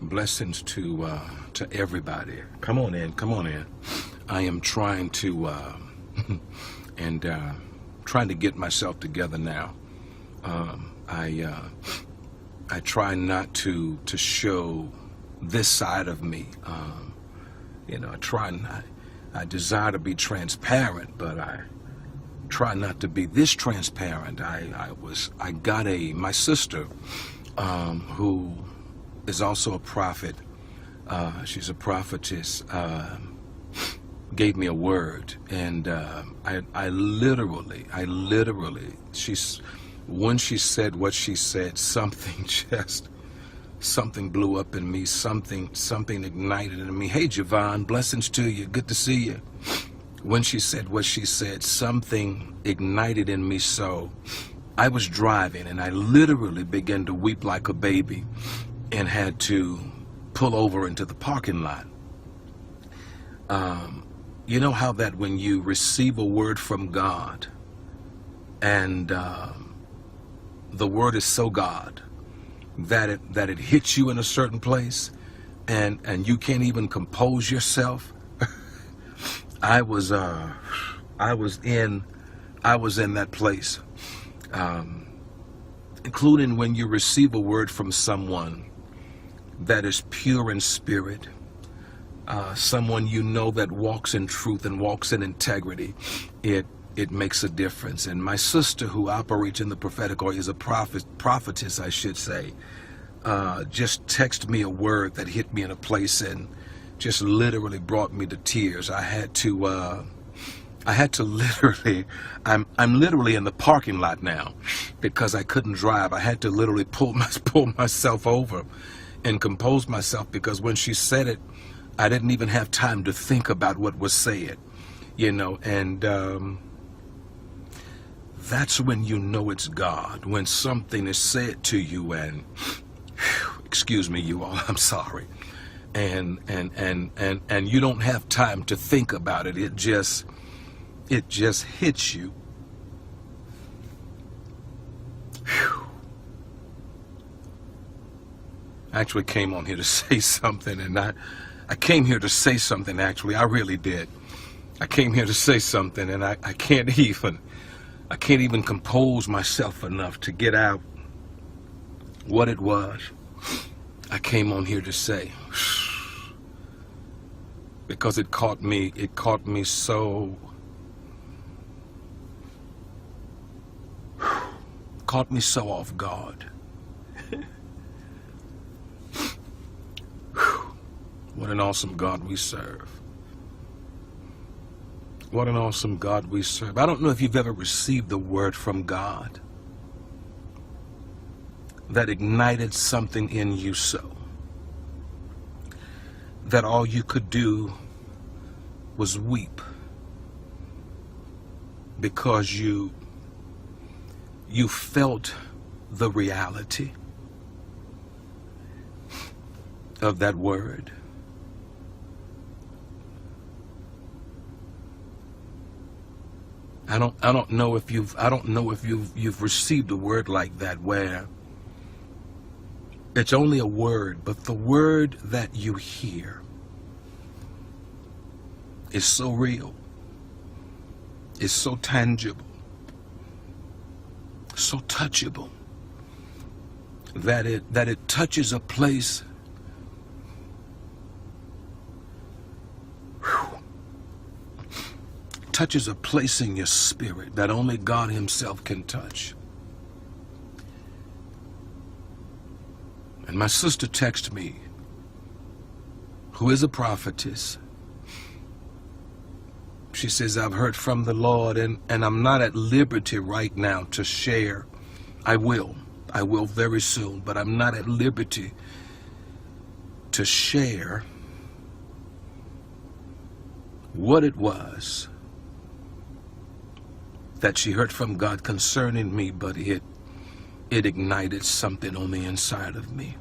Blessings to everybody. Come on in, come on in. I am trying to and trying to get myself together now. I try not to show this side of me. I desire to be transparent, but I try not to be this transparent. My sister, who is also a prophet, she's a prophetess, gave me a word, and I literally, when she said what she said, something blew up in me, something ignited in me. Hey, Javon, blessings to you, good to see you. When she said what she said, something ignited in me. So I was driving, and I literally began to weep like a baby and had to pull over into the parking lot. You know how that when you receive a word from God, and the word is so God that it hits you in a certain place, and you can't even compose yourself. I was in that place, including when you receive a word from someone that is pure in spirit, someone you know that walks in truth and walks in integrity. It makes a difference. And my sister, who operates in the prophetic, or is a prophetess, I should say, just texted me a word that hit me in a place and just literally brought me to tears. I had to literally, I'm literally in the parking lot now because I couldn't drive. I had to literally pull myself over and compose myself, because when she said it, I didn't even have time to think about what was said, and that's when you know it's God, when something is said to you, and excuse me, you all, I'm sorry, and you don't have time to think about it. It just hits you. Whew. I actually came on here to say something, and I came here to say something, actually. I really did. I came here to say something, and I can't even compose myself enough to get out what it was I came on here to say, because it caught me so off guard. What an awesome God we serve. What an awesome God we serve. I don't know if you've ever received the word from God that ignited something in you, so that all you could do was weep, because you felt the reality of that word. I don't know if you've received a word like that, where it's only a word, but the word that you hear is so real, is so tangible, so touchable, that it touches a place in your spirit that only God himself can touch. And my sister texted me, who is a prophetess. She says, I've heard from the Lord, and I'm not at liberty right now to share. I will very soon, but I'm not at liberty to share what it was that she heard from God concerning me, but it ignited something on the inside of me.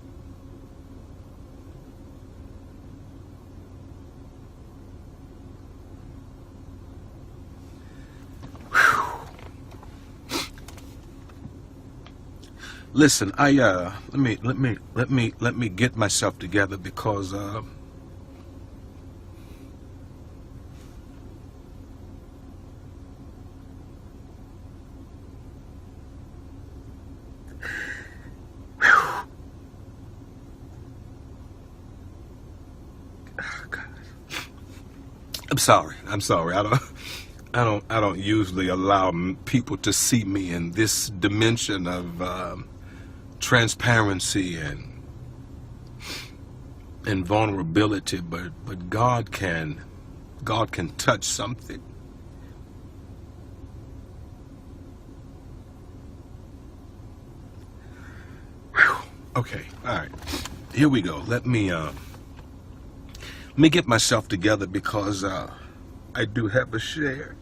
Listen, I let me get myself together because I'm sorry. I'm sorry. I don't usually allow people to see me in this dimension of transparency and vulnerability, but God can touch something. Whew. Okay, all right. Here we go. Let me get myself together because I do have a share.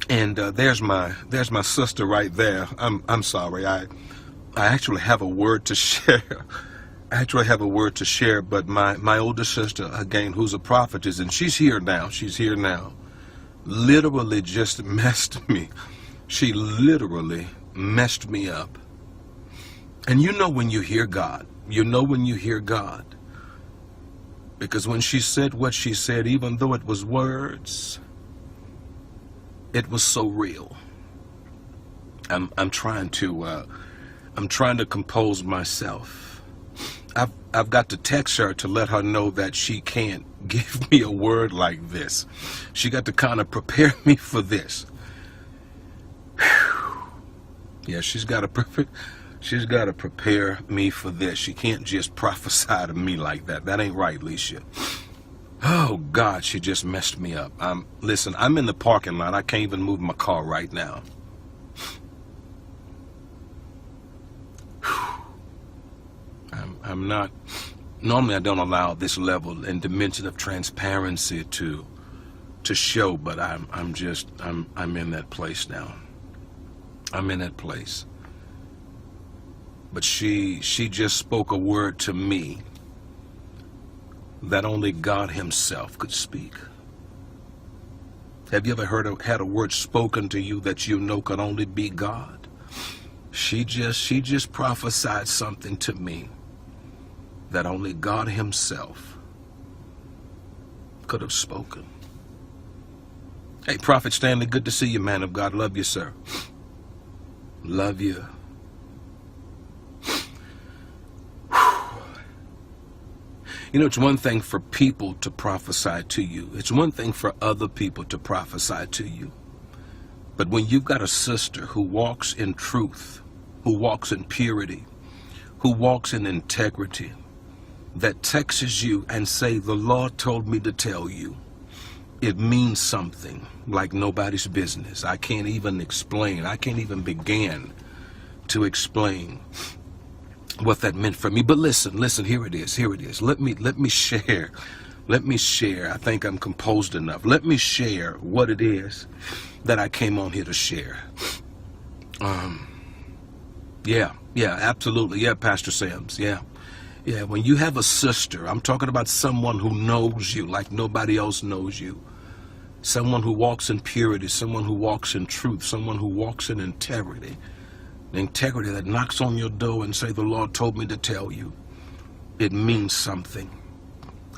And there's my sister right there. I'm sorry. I actually have a word to share. I actually have a word to share, but my older sister, again, who's a prophetess, and she's here now. She's here now. Literally just messed me. She literally messed me up. And you know when you hear God. You know when you hear God. Because when she said what she said, even though it was words, it was so real. I'm trying to compose myself. I've got to text her to let her know that she can't give me a word like this. She got to kind of prepare me for this. Yeah, she's got to prepare me for this. She can't just prophesy to me like that. That ain't right, Leisha. Oh God, she just messed me up. Listen, I'm in the parking lot. I can't even move my car right now. I'm not, normally I don't allow this level and dimension of transparency to show, but I'm in that place now. I'm in that place. But she just spoke a word to me that only God himself could speak. Have you ever had a word spoken to you that you know could only be God? She just prophesied something to me that only God himself could have spoken. Hey, Prophet Stanley, good to see you, man of God. Love you, sir. Love you. You know, it's one thing for people to prophesy to you. It's one thing for other people to prophesy to you. But when you've got a sister who walks in truth, who walks in purity, who walks in integrity, that texts you and say, the Lord told me to tell you, it means something like nobody's business. I can't even explain. I can't even begin to explain what that meant for me. But listen, here it is. Let me share. I think I'm composed enough. Let me share what it is that I came on here to share. Yeah, absolutely. Yeah, Pastor Sams. Yeah, when you have a sister, I'm talking about someone who knows you like nobody else knows you. Someone who walks in purity, someone who walks in truth, someone who walks in integrity. Integrity that knocks on your door and say, the Lord told me to tell you. It means something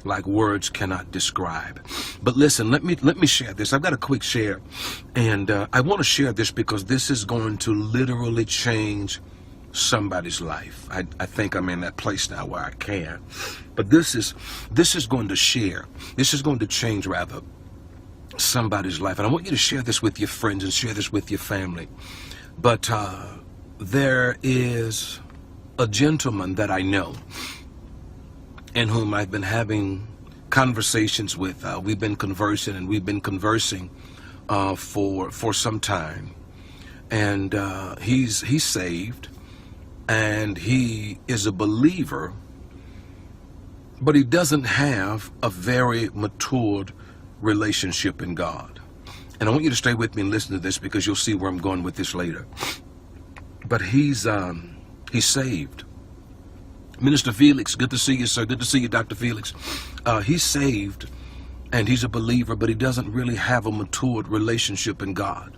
like words cannot describe. But listen, let me share this. I've got a quick share, and I want to share this because this is going to literally change somebody's life. I think I'm in that place now where I can. But this is going to share. This is going to change rather somebody's life. And I want you to share this with your friends and share this with your family. But there is a gentleman that I know and whom I've been having conversations with. We've been conversing for some time. And he's saved, and he is a believer, but he doesn't have a very matured relationship in God. And I want you to stay with me and listen to this because you'll see where I'm going with this later. But he's saved. Minister Felix, good to see you, sir. Good to see you, Dr. Felix. He's saved, and he's a believer, but he doesn't really have a matured relationship in God.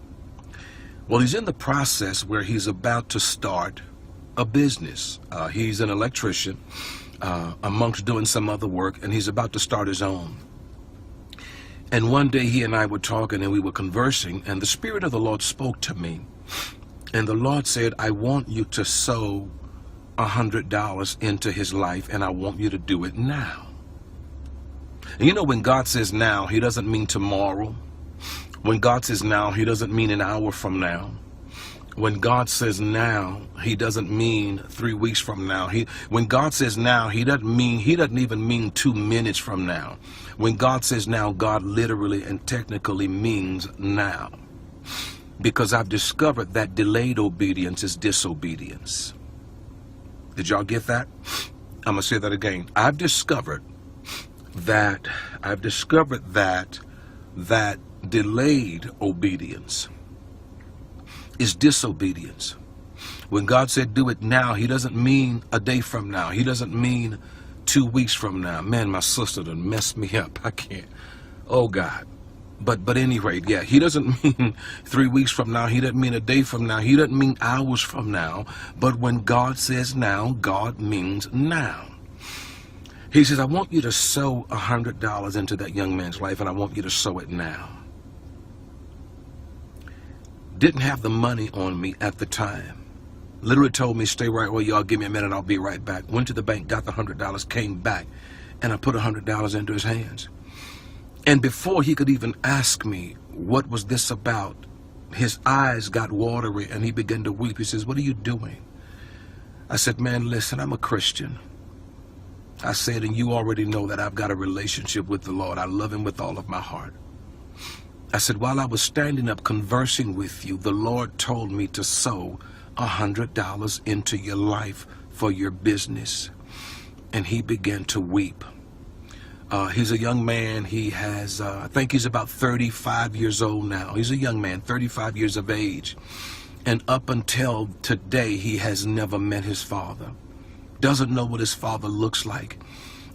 Well, he's in the process where he's about to start a business. He's an electrician amongst doing some other work, and he's about to start his own. And one day he and I were talking and we were conversing, and the Spirit of the Lord spoke to me. And the Lord said, I want you to sow $100 into his life, and I want you to do it now. And you know, when God says now, he doesn't mean tomorrow. When God says now, he doesn't mean an hour from now. When God says now, he doesn't mean 3 weeks from now. When God says now, he doesn't even mean 2 minutes from now. When God says now, God literally and technically means now. Because I've discovered that delayed obedience is disobedience. Did y'all get that? I'm going to say that again. I've discovered that delayed obedience is disobedience. When God said do it now, he doesn't mean a day from now. He doesn't mean 2 weeks from now. Man, my sister done messed me up. I can't. Oh God. But anyway, yeah, he doesn't mean 3 weeks from now. He doesn't mean a day from now. He doesn't mean hours from now. But when God says now, God means now. He says, I want you to sow $100 into that young man's life, and I want you to sow it now. Didn't have the money on me at the time. Literally told me, stay right where you are, give me a minute, I'll be right back. Went to the bank, got the $100, came back, and I put $100 into his hands. And before he could even ask me, what was this about? His eyes got watery and he began to weep. He says, what are you doing? I said, man, listen, I'm a Christian. I said, and you already know that I've got a relationship with the Lord. I love him with all of my heart. I said, while I was standing up conversing with you, the Lord told me to sow $100 into your life for your business. And he began to weep. He's a young man. He has, I think he's about 35 years old now. He's a young man, 35 years of age. And up until today, he has never met his father. Doesn't know what his father looks like.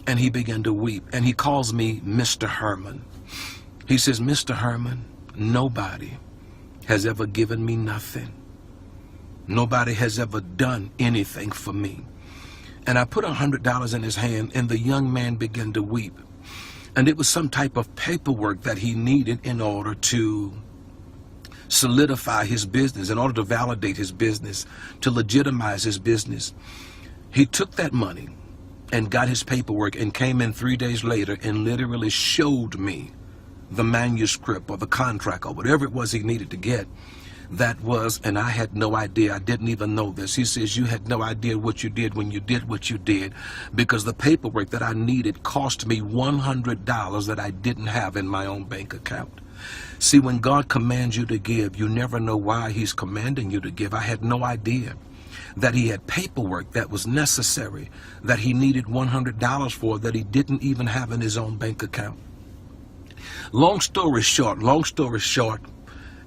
And he began to weep. And he calls me Mr. Herman. He says, Mr. Herman, nobody has ever given me nothing. Nobody has ever done anything for me. And I put $100 in his hand, and the young man began to weep. And it was some type of paperwork that he needed in order to solidify his business, in order to validate his business, to legitimize his business. He took that money and got his paperwork and came in 3 days later and literally showed me the manuscript or the contract or whatever it was he needed to get. That was, and I had no idea. I didn't even know this. He says, you had no idea what you did when you did what you did, because the paperwork that I needed cost me $100 that I didn't have in my own bank account. See, when God commands you to give, you never know why he's commanding you to give. I had no idea that he had paperwork that was necessary, that he needed $100 for, that he didn't even have in his own bank account. Long story short,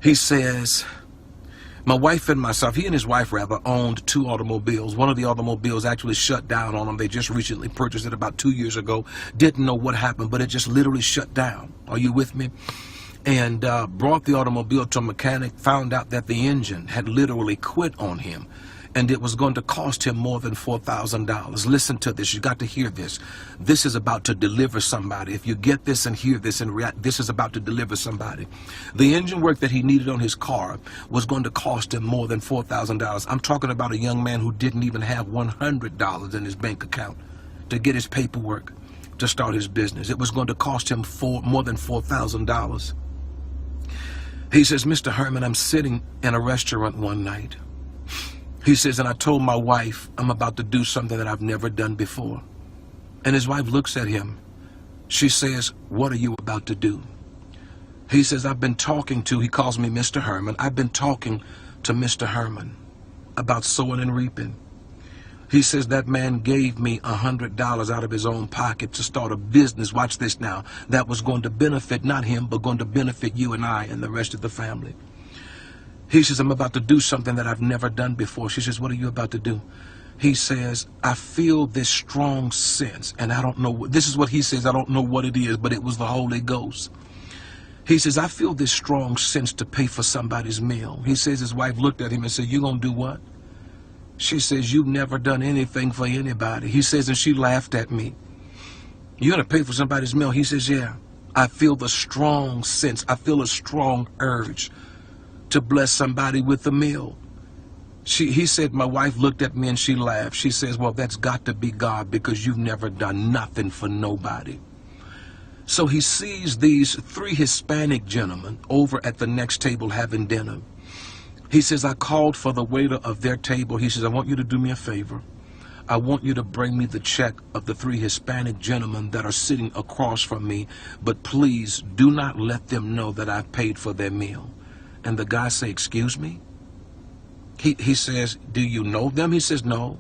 he says, my wife and myself, he and his wife rather, owned 2 automobiles. One of the automobiles actually shut down on them. They just recently purchased it about 2 years ago. Didn't know what happened, but it just literally shut down. Are you with me? And brought the automobile to a mechanic, found out that the engine had literally quit on him. And it was going to cost him more than $4,000. Listen to this. You got to hear this. This is about to deliver somebody. If you get this and hear this and react, this is about to deliver somebody. The engine work that he needed on his car was going to cost him more than $4,000. I'm talking about a young man who didn't even have $100 in his bank account to get his paperwork to start his business. It was going to cost him more than $4,000. He says, Mr. Herman, I'm sitting in a restaurant one night. He says, and I told my wife, I'm about to do something that I've never done before. And his wife looks at him. She says, what are you about to do? He says, he calls me Mr. Herman. I've been talking to Mr. Herman about sowing and reaping. He says that man gave me $100 out of his own pocket to start a business. Watch this now. That was going to benefit not him, but going to benefit you and I and the rest of the family. He says, I'm about to do something that I've never done before. She says, what are you about to do? He says, I feel this strong sense, and I don't know, this is what he says, I don't know what it is, but it was the Holy Ghost. He says, I feel this strong sense to pay for somebody's meal. He says his wife looked at him and said, you gonna do what? She says, you've never done anything for anybody. He says, and she laughed at me. You're gonna pay for somebody's meal? He says, yeah. I feel the strong sense, I feel a strong urge to bless somebody with a meal. He said, my wife looked at me and she laughed. She says, well, that's got to be God, because you've never done nothing for nobody. So he sees these 3 Hispanic gentlemen over at the next table having dinner. He says, I called for the waiter of their table. He says, I want you to do me a favor. I want you to bring me the check of the 3 Hispanic gentlemen that are sitting across from me, but please do not let them know that I've paid for their meal. And the guy says, excuse me? He says, do you know them? He says, no.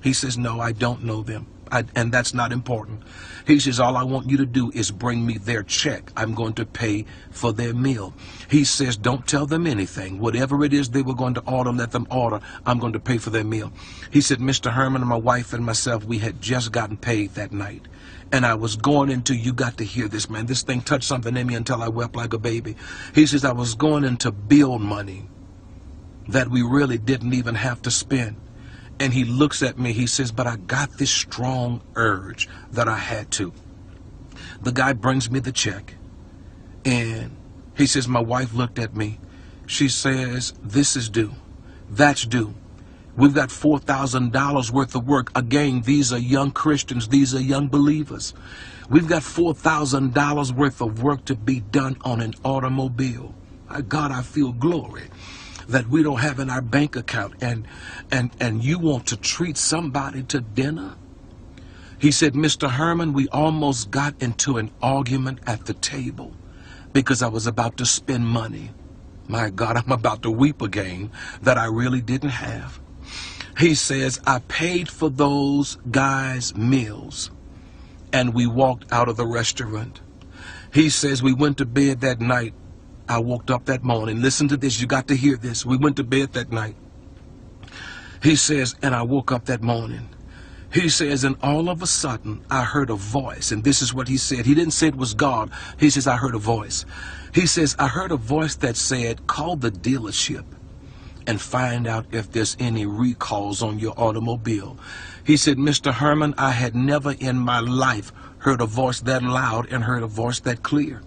He says, no, I don't know them. And that's not important. He says, all I want you to do is bring me their check. I'm going to pay for their meal. He says, don't tell them anything. Whatever it is they were going to order, let them order. I'm going to pay for their meal. He said, Mr. Herman and my wife and myself, we had just gotten paid that night. And I was going into, you got to hear this, man. This thing touched something in me until I wept like a baby. He says, I was going into bill money that we really didn't even have to spend. And he looks at me, he says, but I got this strong urge that I had to. The guy brings me the check, and he says, my wife looked at me. She says, this is due. That's due. We've got $4,000 worth of work. Again, these are young Christians. These are young believers. We've got $4,000 worth of work to be done on an automobile. God, I feel glory that we don't have in our bank account, and you want to treat somebody to dinner? He said, Mr. Herman, we almost got into an argument at the table because I was about to spend money. My God, I'm about to weep again that I really didn't have. He says, I paid for those guys' meals, and we walked out of the restaurant. He says, we went to bed that night. I woke up that morning. Listen to this. You got to hear this. We went to bed that night. He says, and I woke up that morning. He says, and all of a sudden, I heard a voice. And this is what he said. He didn't say it was God. He says, I heard a voice. He says, I heard a voice that said, call the dealership and find out if there's any recalls on your automobile. He said, Mr. Herman, I had never in my life heard a voice that loud and heard a voice that clear.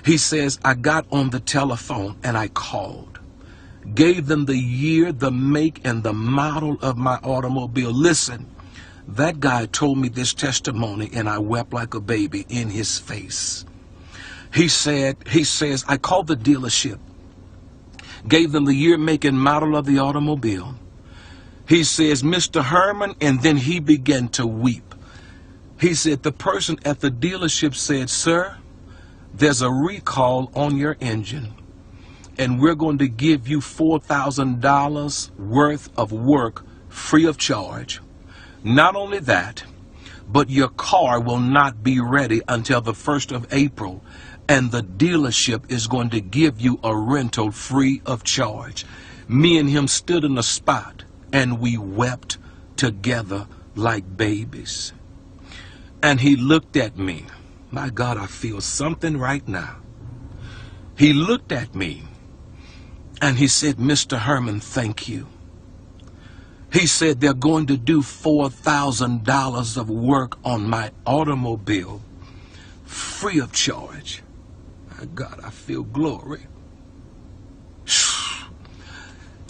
He says, I got on the telephone and I called, gave them the year, the make, and the model of my automobile. Listen, that guy told me this testimony and I wept like a baby in his face. He says, I called the dealership, gave them the year, make, and model of the automobile. He says, Mr. Herman, and then he began to weep. He said, the person at the dealership said, sir, there's a recall on your engine, and we're going to give you $4,000 worth of work free of charge. Not only that, but your car will not be ready until the 1st of April, and the dealership is going to give you a rental free of charge. Me and him stood in a spot, and we wept together like babies. And he looked at me. My God, I feel something right now. He looked at me and he said, Mr. Herman, thank you. He said, they're going to do $4,000 of work on my automobile free of charge. My God, I feel glory.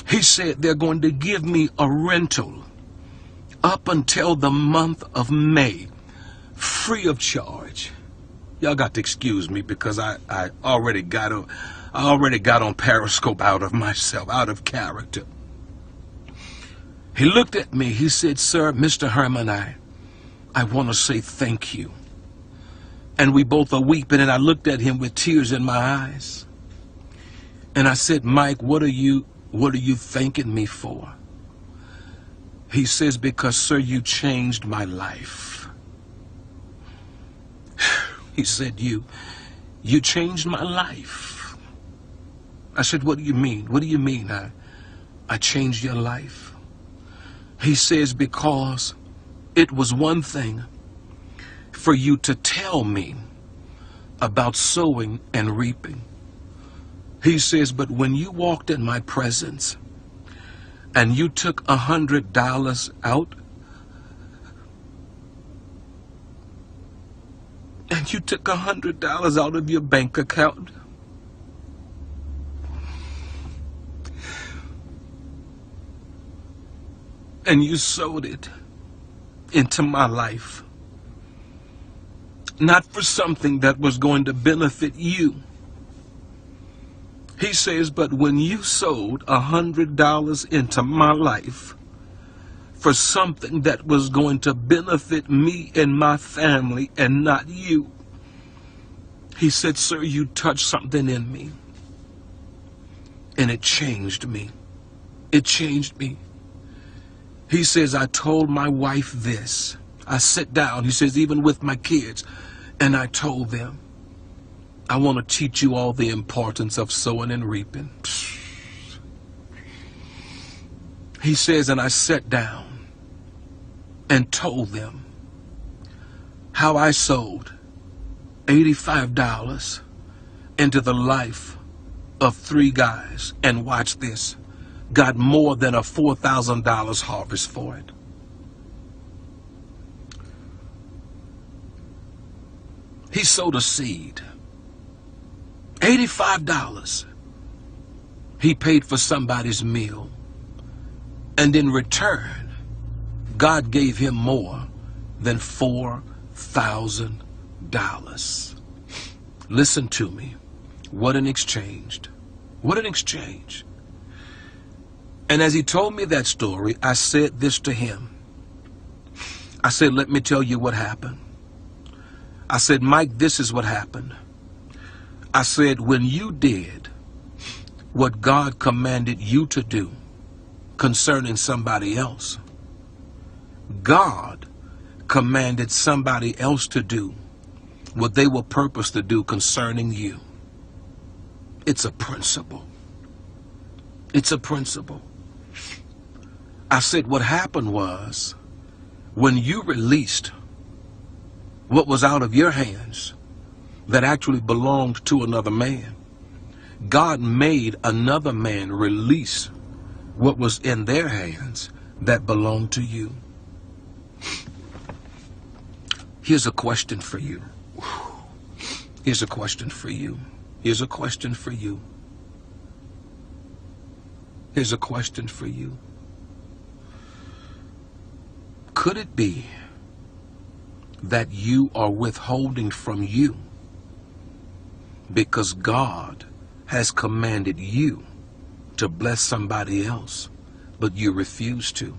He said, they're going to give me a rental up until the month of May, free of charge. Y'all got to excuse me because I already got on Periscope out of myself, out of character. He looked at me. He said, sir, Mr. Herman, I want to say thank you. And we both are weeping, and I looked at him with tears in my eyes. And I said, Mike, what are you thanking me for? He says, because, sir, you changed my life. He said, you changed my life. I said, what do you mean? What do you mean I changed your life? He says, because it was one thing for you to tell me about sowing and reaping. He says, but when you walked in my presence and you took $100 out, and you took $100 out of your bank account, and you sowed it into my life, not for something that was going to benefit you. He says, but when you sowed $100 into my life for something that was going to benefit me and my family and not you, he said, sir, you touched something in me, and it changed me. It changed me. He says, I told my wife this. I sat down, he says, even with my kids, and I told them, I want to teach you all the importance of sowing and reaping. He says, and I sat down and told them how I sowed $85 into the life of 3 guys, and watch this, got more than a $4,000 harvest for it. He sowed a seed. $85. He paid for somebody's meal. And in return, God gave him more than $4,000. Listen to me. What an exchange. What an exchange. And as he told me that story, I said this to him. I said, let me tell you what happened. I said, Mike, this is what happened. I said, when you did what God commanded you to do concerning somebody else, God commanded somebody else to do what they were purposed to do concerning you. It's a principle. It's a principle. I said, what happened was, when you released what was out of your hands that actually belonged to another man, God made another man release what was in their hands that belonged to you. Here's a question for you. Here's a question for you. Here's a question for you. Here's a question for you. Could it be that you are withholding from you because God has commanded you to bless somebody else, but you refuse to?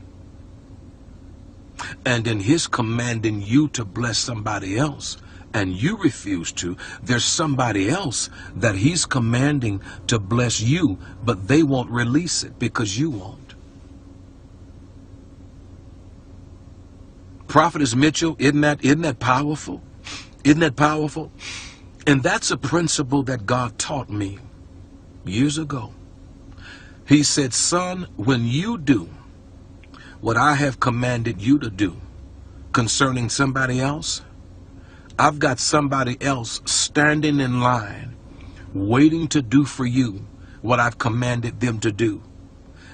And in his commanding you to bless somebody else, and you refuse to, there's somebody else that he's commanding to bless you, but they won't release it because you won't. Prophetess Mitchell, isn't that powerful? Isn't that powerful? And that's a principle that God taught me years ago. He said, son, when you do what I have commanded you to do concerning somebody else, I've got somebody else standing in line waiting to do for you what I've commanded them to do.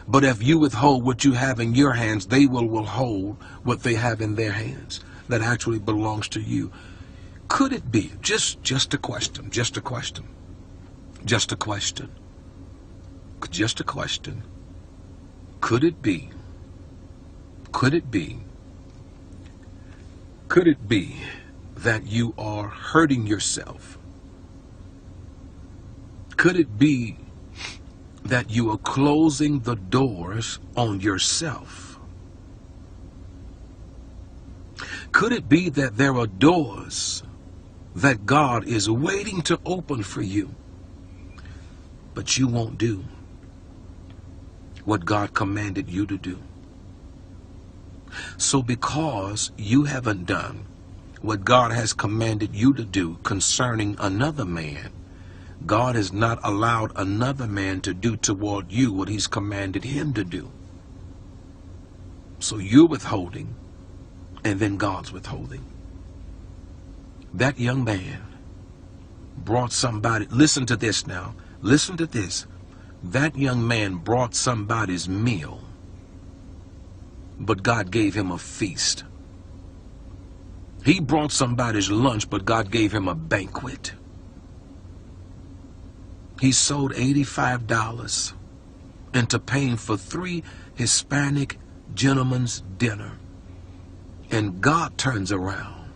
But if you withhold what you have in your hands, they will withhold what they have in their hands that actually belongs to you. Could it be, just a question, just a question, just a question, just a question, could it be that you are hurting yourself? Could it be that you are closing the doors on yourself? Could it be that there are doors that God is waiting to open for you, but you won't do what God commanded you to do? So because you haven't done what God has commanded you to do concerning another man, God has not allowed another man to do toward you what he's commanded him to do. So you're withholding, and then God's withholding. That young man brought somebody, listen to this now, listen to this. That young man brought somebody's meal, but God gave him a feast. He brought somebody's lunch, but God gave him a banquet. He sold $85 into paying for 3 Hispanic gentlemen's dinner. And God turns around.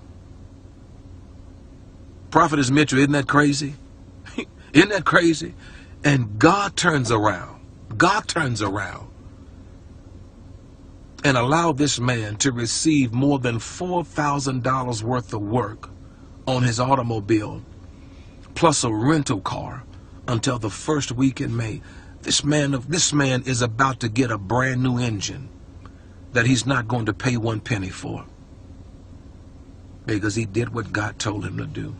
Prophetess Mitchell, isn't that crazy? Isn't that crazy? And God turns around. God turns around and allowed this man to receive more than $4,000 worth of work on his automobile, plus a rental car until the first week in May. This man is about to get a brand new engine that he's not going to pay 1 penny for, because he did what God told him to do.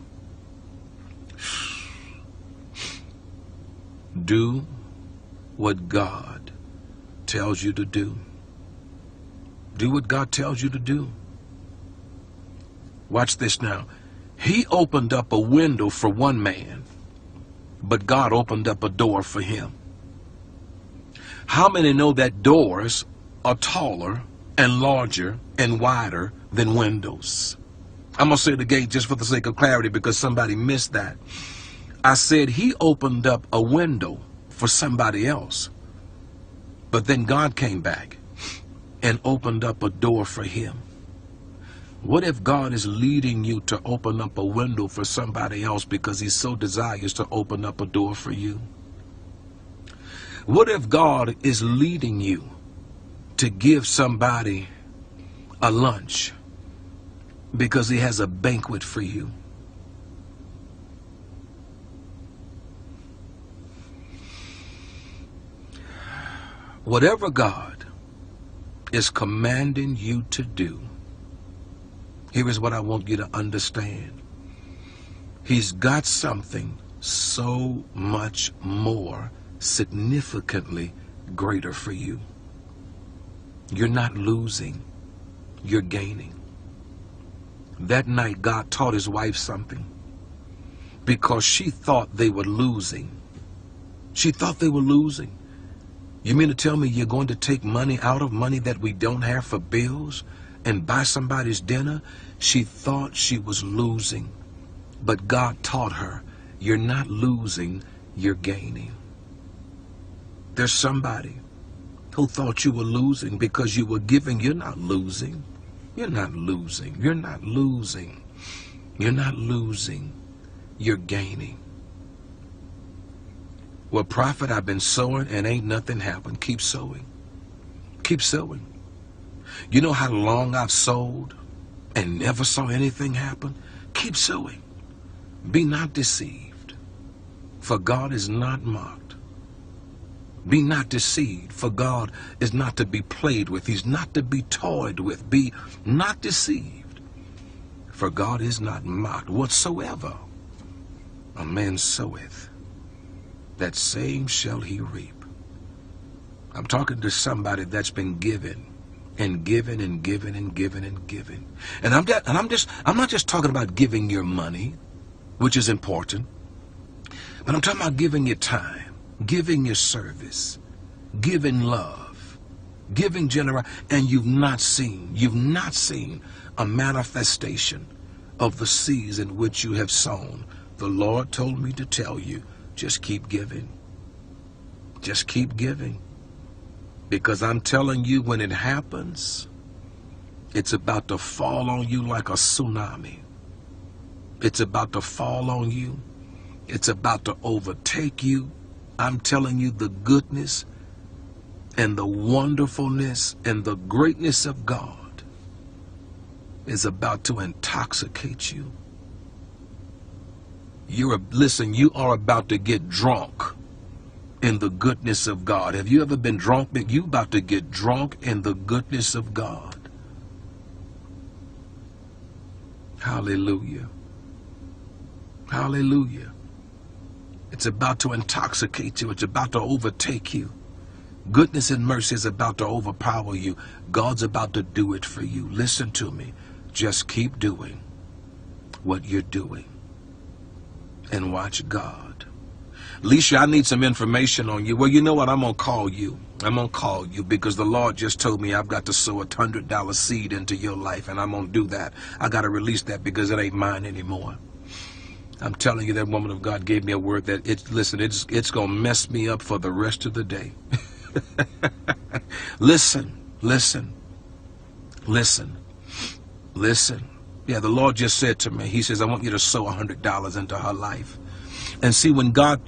Do what God tells you to do. Do what God tells you to do. Watch this now. He opened up a window for one man, but God opened up a door for him. How many know that doors are taller and larger and wider than windows? I'm going to say it again just for the sake of clarity, because somebody missed that. I said he opened up a window for somebody else, but then God came back and opened up a door for him. What if God is leading you to open up a window for somebody else because he so desires to open up a door for you? What if God is leading you to give somebody a lunch because he has a banquet for you? Whatever God is commanding you to do, here is what I want you to understand. He's got something so much more significantly greater for you. You're not losing, you're gaining. That night, God taught his wife something, because she thought they were losing. She thought they were losing. You mean to tell me you're going to take money out of money that we don't have for bills and buy somebody's dinner? She thought she was losing, but God taught her, you're not losing, you're gaining. There's somebody who thought you were losing because you were giving. You're not losing. You're not losing. You're not losing. You're not losing. You're gaining. Well, prophet, I've been sowing and ain't nothing happened. Keep sowing. Keep sowing. You know how long I've sowed and never saw anything happen? Keep sowing. Be not deceived, for God is not mocked. Be not deceived, for God is not to be played with. He's not to be toyed with. Be not deceived, for God is not mocked. Whatsoever a man soweth, that same shall he reap. I'm talking to somebody that's been given and given and given and given and given. And I'm not just talking about giving your money, which is important, but I'm talking about giving your time, giving your service, giving love, giving generosity, and you've not seen a manifestation of the seeds in which you have sown. The Lord told me to tell you, just keep giving. Just keep giving. Because I'm telling you, when it happens, it's about to fall on you like a tsunami. It's about to fall on you. It's about to overtake you. I'm telling you, the goodness and the wonderfulness and the greatness of God is about to intoxicate you. Listen, you are about to get drunk in the goodness of God. Have you ever been drunk? You about to get drunk in the goodness of God. Hallelujah. Hallelujah. It's about to intoxicate you. It's about to overtake you. Goodness and mercy is about to overpower you. God's about to do it for you. Listen to me. Just keep doing what you're doing and watch God. Alicia, I need some information on you. Well, you know what? I'm going to call you. I'm going to call you because the Lord just told me I've got to sow a $100 seed into your life, and I'm going to do that. I got to release that because it ain't mine anymore. I'm telling you, that woman of God gave me a word that it's going to mess me up for the rest of the day. Listen. Yeah, the Lord just said to me, he says, I want you to sow $100 into her life. And see, when God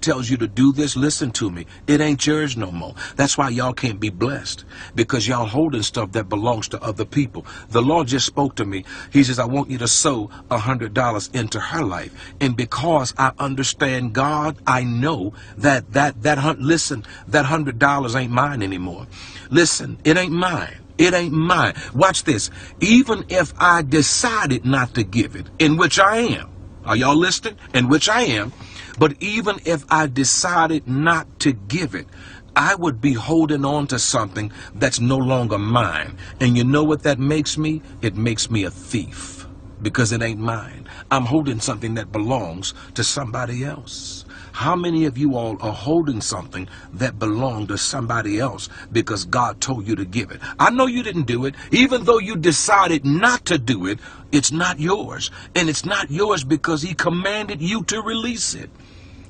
tells you to do this, listen to me, it ain't yours no more. That's why y'all can't be blessed, because y'all holding stuff that belongs to other people. The Lord just spoke to me. He says, I want you to sow $100 into her life. And because I understand God, I know that $100 ain't mine anymore. Listen, it ain't mine. It ain't mine. Watch this. Even if I decided not to give it, in which I am, are y'all listening? In which I am. But even if I decided not to give it, I would be holding on to something that's no longer mine. And you know what that makes me? It makes me a thief, because it ain't mine. I'm holding something that belongs to somebody else. How many of you all are holding something that belonged to somebody else because God told you to give it? I know you didn't do it. Even though you decided not to do it, it's not yours. And it's not yours because he commanded you to release it.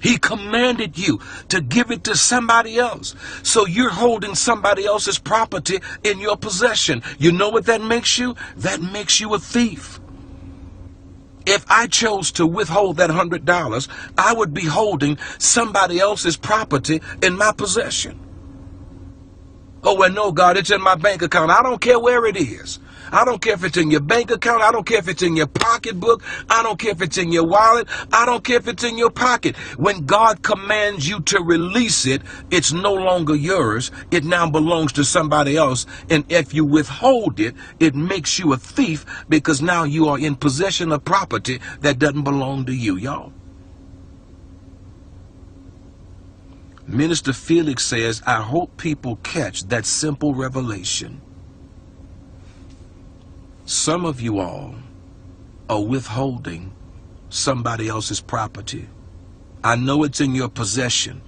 He commanded you to give it to somebody else. So you're holding somebody else's property in your possession. You know what that makes you? That makes you a thief. If I chose to withhold that $100, I would be holding somebody else's property in my possession. Oh, well, no, God, it's in my bank account. I don't care where it is. I don't care if it's in your bank account. I don't care if it's in your pocketbook. I don't care if it's in your wallet. I don't care if it's in your pocket. When God commands you to release it, it's no longer yours. It now belongs to somebody else. And if you withhold it, it makes you a thief, because now you are in possession of property that doesn't belong to you, y'all. Minister Felix says, I hope people catch that simple revelation. Some of you all are withholding somebody else's property. I know it's in your possession,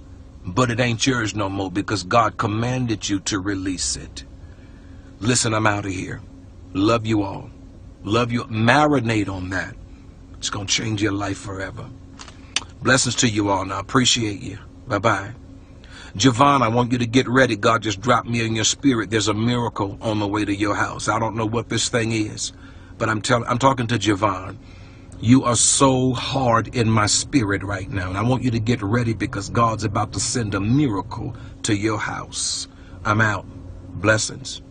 but it ain't yours no more because God commanded you to release it. Listen, I'm out of here. Love you all. Love you. Marinate on that. It's going to change your life forever. Blessings to you all. Now, appreciate you. Bye-bye. Javon, I want you to get ready. God just dropped me in your spirit. There's a miracle on the way to your house. I don't know what this thing is, but I'm talking to Javon. You are so hard in my spirit right now, and I want you to get ready because God's about to send a miracle to your house. I'm out. Blessings.